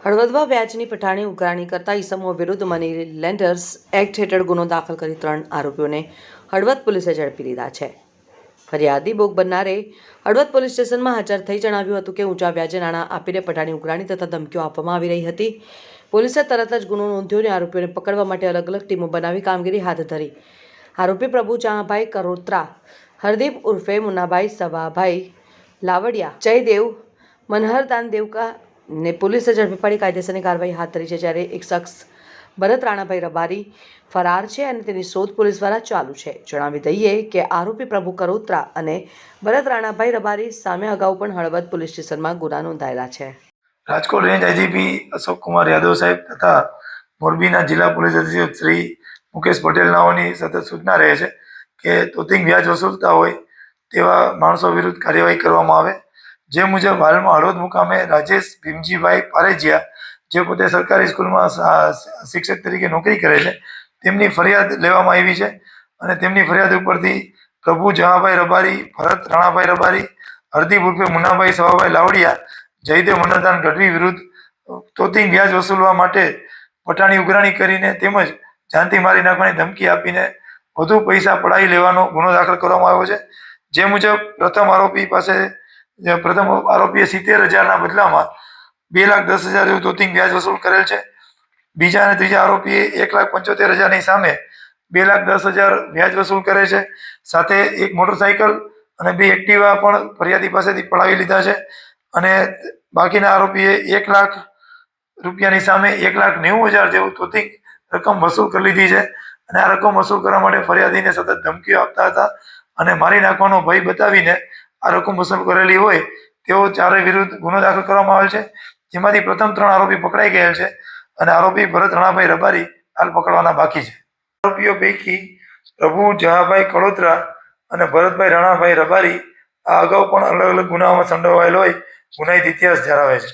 હળવદમાં વ્યાજની પઠાણી ઉઘરાણી કરતા ઇસમો વિરુદ્ધ મની લેન્ડર્સ એક્ટ હેઠળ ગુનો દાખલ કરી 3 આરોપીઓને હળવદ પોલીસે ઝડપી લીધા છે। ફરિયાદી ભોગ બનનારે હળવદ પોલીસ સ્ટેશનમાં હાજર થઈ જણાવ્યું હતું કે ઊંચા વ્યાજે નાણાં આપીને પઠાણી ઉઘરાણી તથા ધમકીઓ આપવામાં આવી રહી હતી। પોલીસે તરત જ ગુનો નોંધ્યો અને આરોપીઓને પકડવા માટે અલગ અલગ ટીમો બનાવી કામગીરી હાથ ધરી। આરોપી પ્રભુ જહાભાઈ કરોત્રા, હરદીપ ઉર્ફે મુન્નાભાઈ સવાભાઈ લાવડિયા, જયદેવ મનહરદાન દેવકા ને પોલીસે ઝડપી પાડી કાયદેસરની કાર્યવાહી હાથ ધરી છે। જ્યારે એક શખ્સ ભરત રાણાભાઈ રબારી ફરાર છે અને તેની શોધ પોલીસ દ્વારા ચાલુ છે। જણાવી દઈએ કે આરોપી પ્રભુ કરોત્રા અને ભરત રાણાભાઈ રબારી સામે અગાઉ પણ હળવદ પોલીસ સ્ટેશનમાં ગુના નોંધાયેલા છે। રાજકોટ રેન્જ આઈજીપી અશોક કુમાર યાદવ સાહેબ તથા મોરબીના જિલ્લા પોલીસ અધિક્ષક શ્રી મુકેશ પટેલ નાઓની સતત સૂચના રહે છે કે તોતિંગ વ્યાજ વસૂલતા હોય તેવા માણસો વિરુદ્ધ કાર્યવાહી કરવામાં આવે। જે મુજબ હાલમાં હળવદ મુકામે રાજેશ ભીમજીભાઈ પારેજિયા, જે પોતે સરકારી સ્કૂલમાં શિક્ષક તરીકે નોકરી કરે છે, તેમની ફરિયાદ લેવામાં આવી છે અને તેમની ફરિયાદ ઉપરથી પ્રભુ જહાભાઈ રબારી, ભરત રાણાભાઈ રબારી, હરદીપ ઉર્ફે મુન્નાભાઈ સવાભાઈ લાવડિયા, જયદેવ મનહરદાન ગઢવી વિરુદ્ધ તોતિંગ વ્યાજ વસૂલવા માટે પઠાણી ઉઘરાણી કરીને તેમજ જાનથી મારી નાખવાની ધમકી આપીને વધુ પૈસા પડાવી લેવાનો ગુનો દાખલ કરવામાં આવ્યો છે। જે મુજબ પ્રથમ આરોપીએ 70,000ના બદલામાં 2,10,000 જેવું તોતિંગ વ્યાજ વસૂલ કરેલ છે। બીજા અને ત્રીજા આરોપીએ 1,75,000ની સામે 2,10,000 વ્યાજ વસૂલ કરે છે। સાથે એક મોટરસાઇકલ અને 2 એક્ટિવા પણ ફરિયાદી પાસેથી પડાવી લીધા છે અને બાકીના આરોપીએ 1 લાખ રૂપિયાની સામે 1,90,000 જેવું તોતિંગ રકમ વસૂલ કરી લીધી છે અને આ રકમ વસૂલ કરવા માટે ફરિયાદીને સતત ધમકીઓ આપતા હતા અને મારી નાખવાનો ભય બતાવીને આ રકમ વસૂલ કરેલી હોય તેઓ ચારે વિરુદ્ધ ગુનો દાખલ કરવામાં આવેલ છે। જેમાંથી પ્રથમ 3 આરોપી પકડાઈ ગયેલ છે અને આરોપી ભરત રાણાભાઈ રબારી હાલ પકડવાના બાકી છે। આરોપીઓ પૈકી પ્રભુ જહાભાઈ કડોત્રા અને ભરતભાઈ રાણાભાઈ રબારી આ અગાઉ પણ અલગ અલગ ગુનાઓમાં સંડોવાયેલ હોય ગુનાહિત ઇતિહાસ ધરાવે છે।